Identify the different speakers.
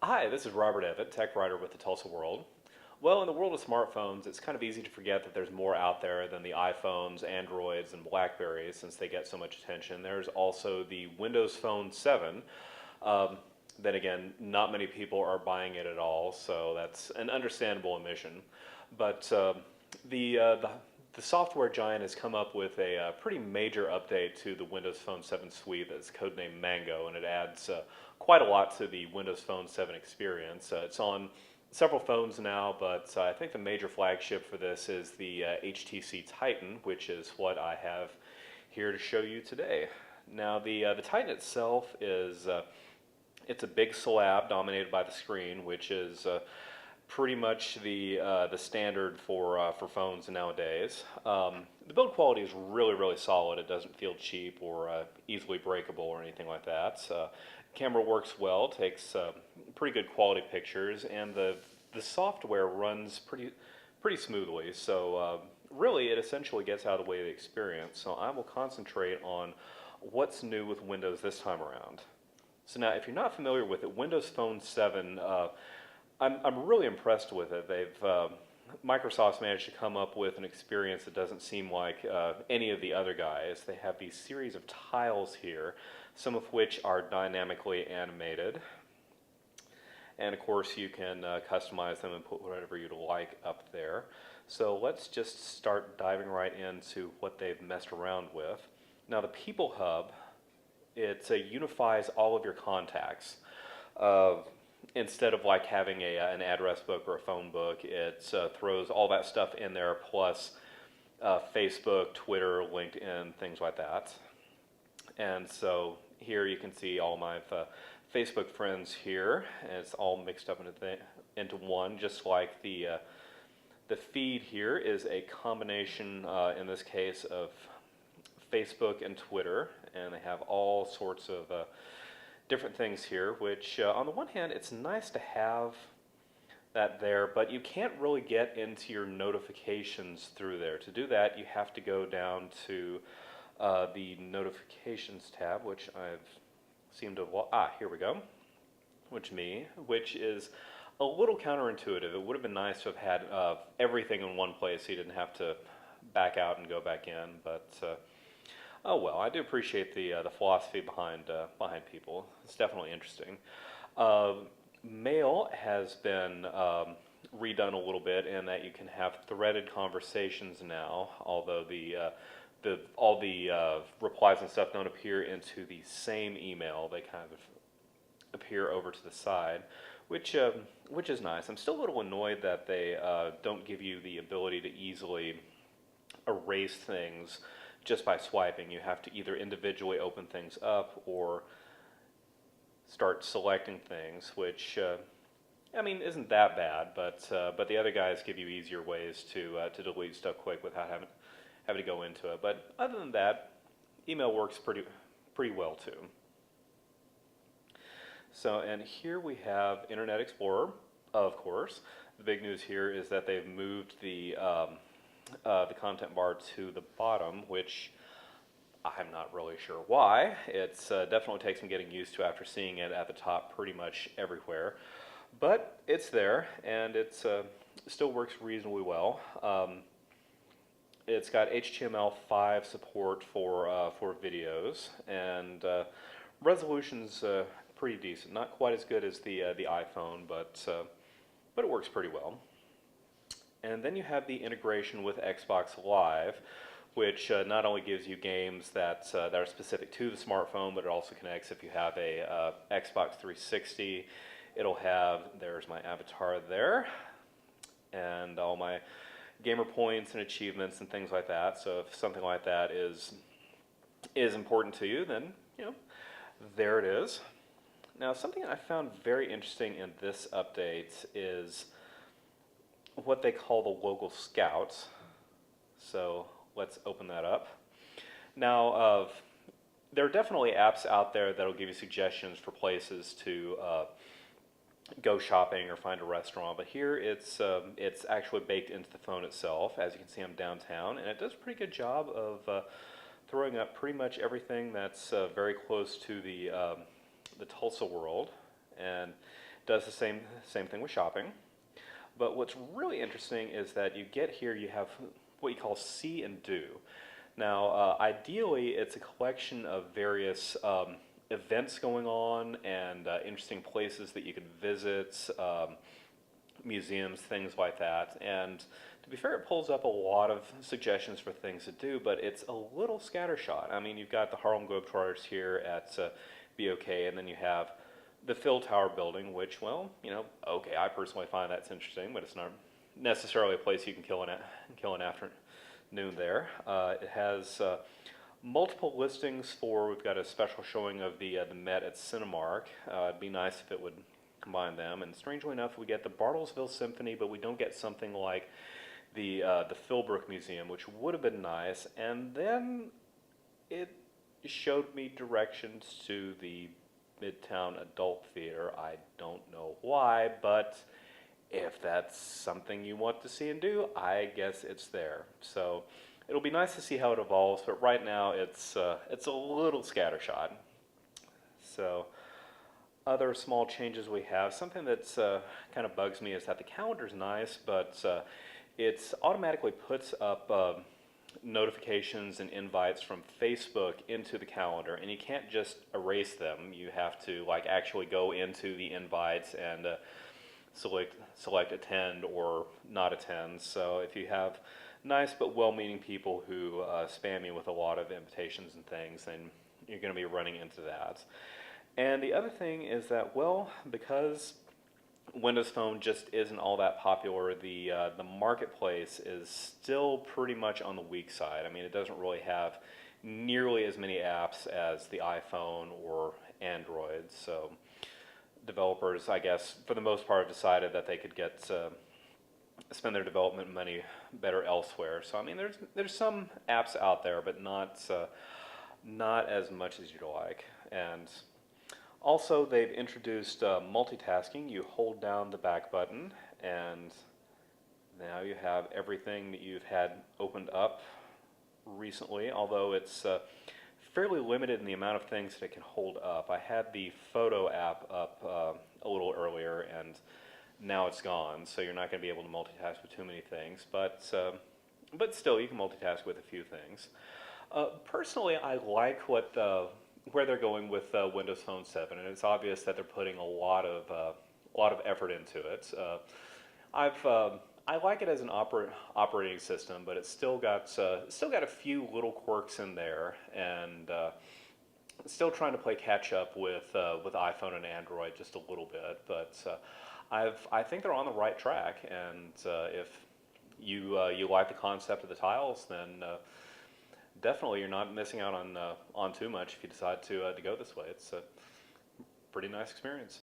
Speaker 1: Hi, this is Robert Evett, tech writer with the Tulsa World. Well, in the world of smartphones, it's kind of easy to forget that there's more out there than the iPhones, Androids, and Blackberries since they get so much attention. There's also the Windows Phone 7. Um, then again, not many people are buying it at all, so that's an understandable omission. But the, uh, the the software giant has come up with a pretty major update to the Windows Phone 7 suite that's codenamed Mango, and it adds quite a lot to the Windows Phone 7 experience. It's on several phones now, but I think the major flagship for this is the HTC Titan, which is what I have here to show you today. Now, the Titan itself is it's a big slab dominated by the screen, which is pretty much the standard for phones nowadays. The build quality is really solid. It doesn't feel cheap or easily breakable or anything like that. Camera works well, takes pretty good quality pictures, and the software runs pretty smoothly. So really, it essentially gets out of the way of the experience. So I will concentrate on what's new with Windows this time around. So now, if you're not familiar with it, Windows Phone 7, I'm really impressed with it. Microsoft's managed to come up with an experience that doesn't seem like any of the other guys. They have these series of tiles here, some of which are dynamically animated. And of course, you can customize them and put whatever you'd like up there. So let's just start diving right into what they've messed around with. Now, the People Hub, it unifies all of your contacts. Instead of like having an address book or a phone book, it throws all that stuff in there, plus Facebook, Twitter, LinkedIn, things like that. And so here you can see all my Facebook friends here, and it's all mixed up into one, just like the feed here is a combination, in this case, of Facebook and Twitter, and they have all sorts of different things here, which on the one hand, it's nice to have that there, but you can't really get into your notifications through there. To do that, you have to go down to the Notifications tab, which I've seemed to, here we go, which is a little counterintuitive. It would have been nice to have had everything in one place so you didn't have to back out and go back in, but oh well, I do appreciate the philosophy behind people. It's definitely interesting. Mail has been redone a little bit in that you can have threaded conversations now, although all the replies and stuff don't appear into the same email. They kind of appear over to the side, which is nice. I'm still a little annoyed that they don't give you the ability to easily erase things just by swiping. You have to either individually open things up or start selecting things, which I mean isn't that bad, but the other guys give you easier ways to delete stuff quick without having to go into it. But other than that, email works pretty well too. So, and here we have Internet Explorer, of course. The big news here is that they've moved the content bar to the bottom, which I'm not really sure why. It's definitely takes some getting used to after seeing it at the top pretty much everywhere. But it's there, and it still works reasonably well. It's got HTML5 support for videos, and resolution's pretty decent. Not quite as good as the iPhone, but it works pretty well. And then you have the integration with Xbox Live, which not only gives you games that are specific to the smartphone, but it also connects if you have a Xbox 360. It'll have, there's my avatar there, and all my gamer points and achievements and things like that. So if something like that is important to you, then, you know, there it is. Now, something I found very interesting in this update is what they call the local scouts. So let's open that up. Now, there are definitely apps out there that will give you suggestions for places to go shopping or find a restaurant, but here it's actually baked into the phone itself. As you can see, I'm downtown, and it does a pretty good job of throwing up pretty much everything that's very close to the Tulsa world. And Does the same thing with shopping. But what's really interesting is that you get here, you have what you call see and do. Now, ideally, it's a collection of various events going on and interesting places that you can visit, museums, things like that. And to be fair, it pulls up a lot of suggestions for things to do, but it's a little scattershot. I mean, you've got the Harlem Globetrotters here at BOK, and then you have the Phil Tower building, which, well, okay, I personally find that's interesting, but it's not necessarily a place you can kill an afternoon there. It has multiple listings for, we've got a special showing of the Met at Cinemark. It'd be nice if it would combine them. And strangely enough, we get the Bartlesville Symphony, but we don't get something like the Philbrook Museum, which would have been nice. And then it showed me directions to the Midtown Adult Theater. I don't know why, but if that's something you want to see and do, I guess it's there. So it'll be nice to see how it evolves, but right now it's a little scattershot. So other small changes we have, something that's kind of bugs me is that the calendar's nice, but it automatically puts up notifications and invites from Facebook into the calendar, and you can't just erase them. You have to actually go into the invites and select attend or not attend. So if you have nice but well-meaning people who spam you with a lot of invitations and things, then you're going to be running into that. And the other thing is that, well, because Windows Phone just isn't all that popular, the marketplace is still pretty much on the weak side. I mean, it doesn't really have nearly as many apps as the iPhone or Android. So developers, I guess, for the most part, have decided that they could spend their development money better elsewhere. So I mean, there's some apps out there, but not as much as you'd like. And also, they've introduced multitasking. You hold down the back button, and now you have everything that you've had opened up recently, although it's fairly limited in the amount of things that it can hold up. I had the photo app up a little earlier, and now it's gone, so you're not going to be able to multitask with too many things, but still, you can multitask with a few things. Personally, I like where they're going with Windows Phone 7, and it's obvious that they're putting a lot of effort into it. I like it as an operating system, but it's still got a few little quirks in there, and still trying to play catch up with iPhone and Android just a little bit. But I think they're on the right track, and if you like the concept of the tiles, then definitely you're not missing out on too much if you decide to go this way. It's a pretty nice experience.